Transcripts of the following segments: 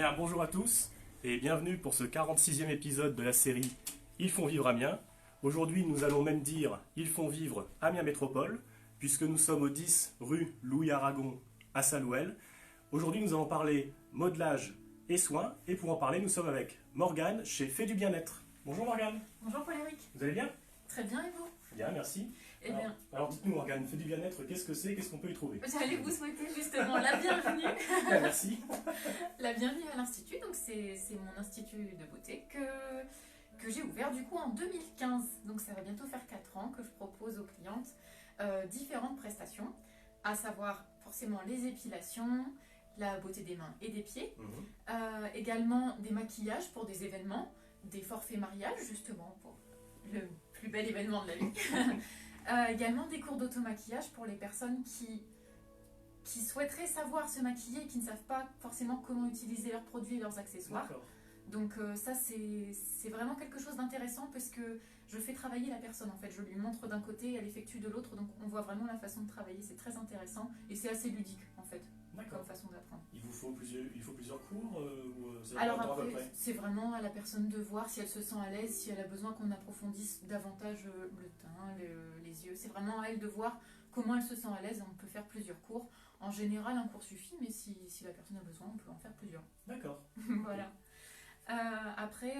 Bien, bonjour à tous et bienvenue pour ce 46e épisode de la série Ils font vivre Amiens. Aujourd'hui, nous allons même dire Ils font vivre Amiens Métropole, puisque nous sommes au 10 rue Louis Aragon à Salouel. Aujourd'hui, nous allons parler modelage et soins, et pour en parler, nous sommes avec Morgane chez Fait du Bien-être. Bonjour Morgane. Bonjour Paul-Éric. Vous allez bien? Très bien, et vous? Bien, merci. Eh bien, Alors dites-nous Morgane, Fait du Bien-être, qu'est-ce que c'est? Qu'est-ce qu'on peut y trouver? j'allais vous souhaiter justement la bienvenue. Merci. La bienvenue à l'Institut. Donc c'est mon institut de beauté que j'ai ouvert du coup en 2015. Donc ça va bientôt faire 4 ans que je propose aux clientes différentes prestations, à savoir forcément les épilations, la beauté des mains et des pieds, également des maquillages pour des événements, des forfaits mariage justement pour le plus bel événement de la vie. Également des cours d'automaquillage pour les personnes qui souhaiteraient savoir se maquiller et qui ne savent pas forcément comment utiliser leurs produits et leurs accessoires. Donc ça c'est vraiment quelque chose d'intéressant parce que je fais travailler la personne en fait. Je lui montre d'un côté, elle effectue de l'autre, donc on voit vraiment la façon de travailler. C'est très intéressant et c'est assez ludique en fait comme façon d'apprendre. Il faut plusieurs cours Alors après, c'est vraiment à la personne de voir si elle se sent à l'aise, si elle a besoin qu'on approfondisse davantage le teint, les yeux. C'est vraiment à elle de voir comment elle se sent à l'aise. On peut faire plusieurs cours. En général, un cours suffit, mais si la personne a besoin, on peut en faire plusieurs. D'accord. Voilà. Après,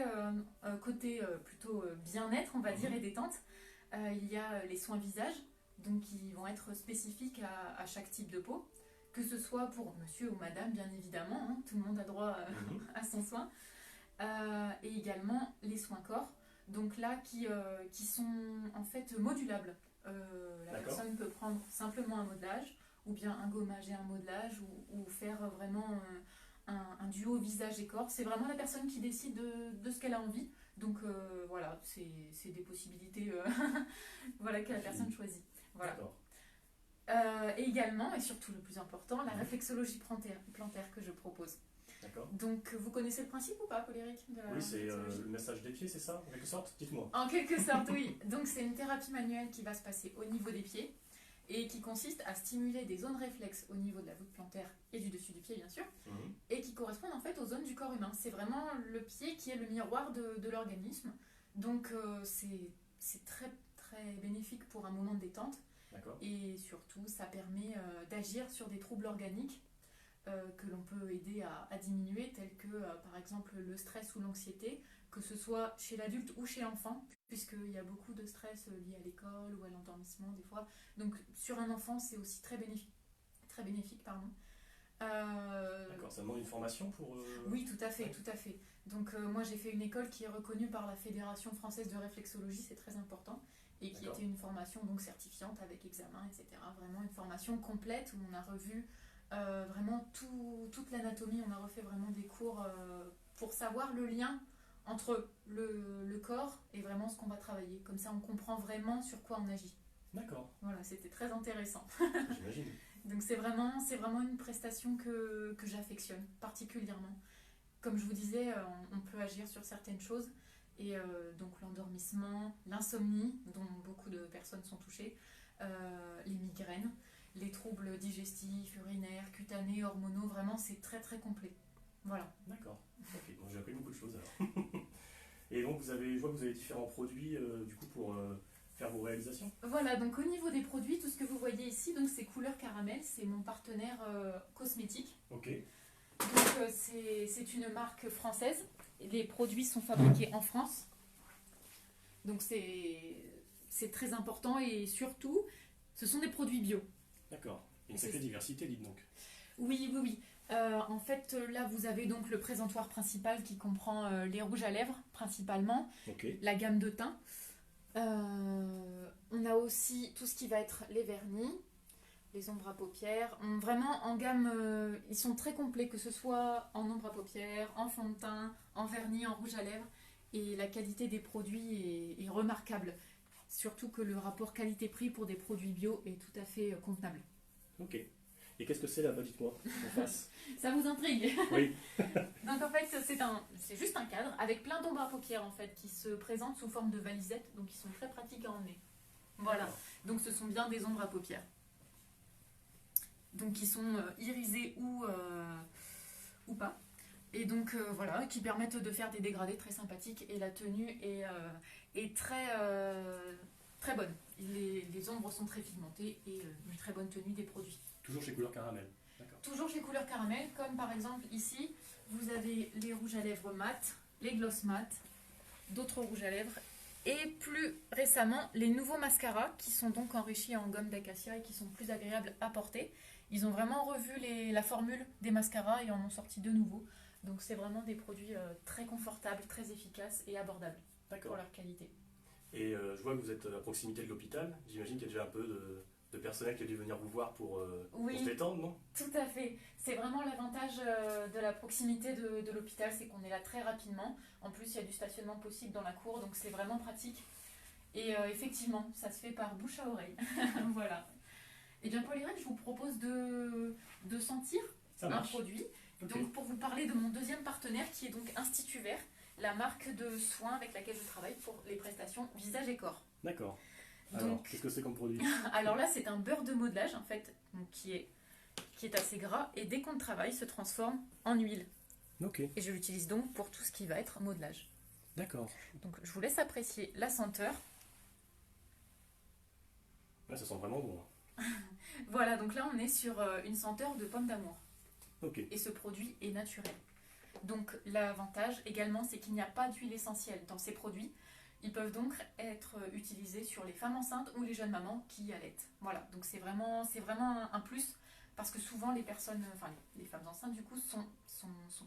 côté plutôt bien-être, on va dire, et détente, il y a les soins visage, donc qui vont être spécifiques à chaque type de peau. Que ce soit pour monsieur ou madame, bien évidemment, hein, tout le monde a droit à son soin. Et également les soins corps, donc là qui sont en fait modulables. La personne peut prendre simplement un modelage, ou bien un gommage et un modelage, ou faire vraiment un duo visage et corps. C'est vraiment la personne qui décide de ce qu'elle a envie. Donc voilà, c'est des possibilités voilà, que la personne choisit. Voilà. Et également, et surtout le plus important, la réflexologie plantaire que je propose. D'accord. Donc, vous connaissez le principe ou pas, Paul-Éric? Oui, c'est le massage des pieds, c'est ça, en quelque sorte? Dites-moi. En quelque sorte, oui. Donc, c'est une thérapie manuelle qui va se passer au niveau des pieds et qui consiste à stimuler des zones réflexes au niveau de la voûte plantaire et du dessus du pied, bien sûr, et qui correspondent en fait aux zones du corps humain. C'est vraiment le pied qui est le miroir de l'organisme. Donc, c'est très, très bénéfique pour un moment de détente. Et surtout, ça permet d'agir sur des troubles organiques que l'on peut aider à diminuer, tels que par exemple le stress ou l'anxiété, que ce soit chez l'adulte ou chez l'enfant, puisqu'il y a beaucoup de stress lié à l'école ou à l'endormissement des fois. Donc sur un enfant, c'est aussi très bénéfique. Très bénéfique, pardon. D'accord, ça demande une formation pour... Oui, tout à fait, ouais. Tout à fait. Donc moi j'ai fait une école qui est reconnue par la Fédération française de réflexologie, c'est très important, et qui était une formation donc certifiante avec examen, etc. Vraiment une formation complète où on a revu vraiment toute l'anatomie, on a refait vraiment des cours pour savoir le lien entre le corps et vraiment ce qu'on va travailler. Comme ça on comprend vraiment sur quoi on agit. D'accord. Voilà, c'était très intéressant. J'imagine. Donc c'est vraiment une prestation que j'affectionne particulièrement. Comme je vous disais, on peut agir sur certaines choses. Et donc l'endormissement, l'insomnie, dont beaucoup de personnes sont touchées, les migraines, les troubles digestifs, urinaires, cutanés, hormonaux, vraiment c'est très très complet. Voilà. D'accord. Ok, bon, j'ai appris beaucoup de choses alors. Et donc je vois que vous avez différents produits du coup pour faire vos réalisations. Voilà, donc au niveau des produits, tout ce que vous voyez ici, donc c'est Couleur Caramel, c'est mon partenaire cosmétique. Ok. Donc c'est une marque française. Les produits sont fabriqués en France. Donc c'est très important et surtout, ce sont des produits bio. D'accord. Une sacrée diversité, dites donc. Oui. En fait, là, vous avez donc le présentoir principal qui comprend les rouges à lèvres, principalement, la gamme de teint. On a aussi tout ce qui va être les vernis, les ombres à paupières. Vraiment, en gamme, ils sont très complets, que ce soit en ombre à paupières, en fond de teint, en vernis, en rouge à lèvres. Et la qualité des produits est remarquable. Surtout que le rapport qualité-prix pour des produits bio est tout à fait convenable. Ok. Et qu'est-ce que c'est là-bas, dites-moi, en face? Ça vous intrigue? Oui. Donc en fait, c'est juste un cadre avec plein d'ombres à paupières en fait, qui se présentent sous forme de valisettes, donc ils sont très pratiques à emmener. Voilà. Donc ce sont bien des ombres à paupières. Donc qui sont irisées ou pas. Et donc voilà, qui permettent de faire des dégradés très sympathiques et la tenue est très bonne. Les ombres sont très pigmentées et une très bonne tenue des produits. Toujours chez Couleur Caramel. D'accord. Toujours chez Couleur Caramel, comme par exemple ici, vous avez les rouges à lèvres mat, les gloss mat, d'autres rouges à lèvres et plus récemment les nouveaux mascaras qui sont donc enrichis en gomme d'acacia et qui sont plus agréables à porter. Ils ont vraiment revu la formule des mascaras et en ont sorti de nouveaux. Donc c'est vraiment des produits très confortables, très efficaces et abordables pour D'accord. leur qualité. Et je vois que vous êtes à proximité de l'hôpital. J'imagine qu'il y a déjà un peu de personnel qui a dû venir vous voir pour Oui, se détendre, non? tout à fait. C'est vraiment l'avantage de la proximité de l'hôpital, c'est qu'on est là très rapidement. En plus, il y a du stationnement possible dans la cour, donc c'est vraiment pratique. Et effectivement, ça se fait par bouche à oreille. Voilà. Et bien, Paul-Éric, je vous propose de sentir Ça un marche. produit. Ok. Donc, pour vous parler de mon deuxième partenaire, qui est donc Institut Vert, la marque de soins avec laquelle je travaille pour les prestations visage et corps. D'accord. Alors, Donc, qu'est-ce que c'est comme produit? alors là, c'est un beurre de modelage, en fait, donc, qui est assez gras, et dès qu'on le travaille, se transforme en huile. Ok. Et je l'utilise donc pour tout ce qui va être modelage. D'accord. Donc, je vous laisse apprécier la senteur. Là, ça sent vraiment bon. Voilà, donc là, on est sur une senteur de pomme d'amour. Ok. Et ce produit est naturel. Donc l'avantage également, c'est qu'il n'y a pas d'huile essentielle dans ces produits. Ils peuvent donc être utilisés sur les femmes enceintes ou les jeunes mamans qui allaitent. Voilà, donc c'est vraiment un plus parce que souvent les personnes, enfin les femmes enceintes du coup sont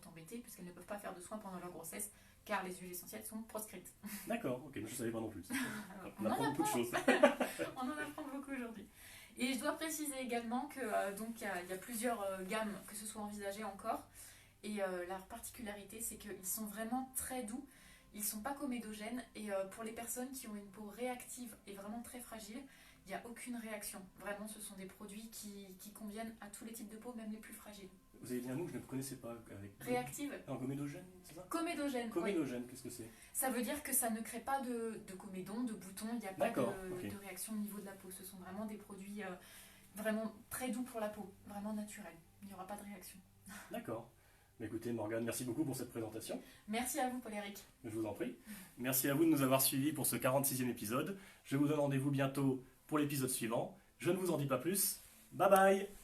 embêtées puisqu'elles ne peuvent pas faire de soins pendant leur grossesse car les huiles essentielles sont proscrites. D'accord. Ok. Je ne savais pas non plus. Alors, On apprend beaucoup de choses. on en apprend beaucoup aujourd'hui. Et je dois préciser également que donc il y a plusieurs gammes, que ce soit envisagées encore. Et leur particularité, c'est qu'ils sont vraiment très doux. Ils ne sont pas comédogènes. Et pour les personnes qui ont une peau réactive et vraiment très fragile, il n'y a aucune réaction. Vraiment, ce sont des produits qui conviennent à tous les types de peau, même les plus fragiles. Vous avez dit un mot que je ne connaissais pas. Avec... Réactive, Un comédogène, c'est ça? comédogène. Oui. Comédogène, qu'est-ce que c'est? Ça veut dire que ça ne crée pas de comédons, de boutons. Il n'y a pas D'accord, de ok. réaction au niveau de la peau. Ce sont vraiment des produits vraiment très doux pour la peau, vraiment naturels. Il n'y aura pas de réaction. D'accord. Mais écoutez, Morgane, merci beaucoup pour cette présentation. Merci à vous, Paul-Éric. Je vous en prie. Merci à vous de nous avoir suivis pour ce 46e épisode. Je vous donne rendez-vous bientôt pour l'épisode suivant. Je ne vous en dis pas plus. Bye bye!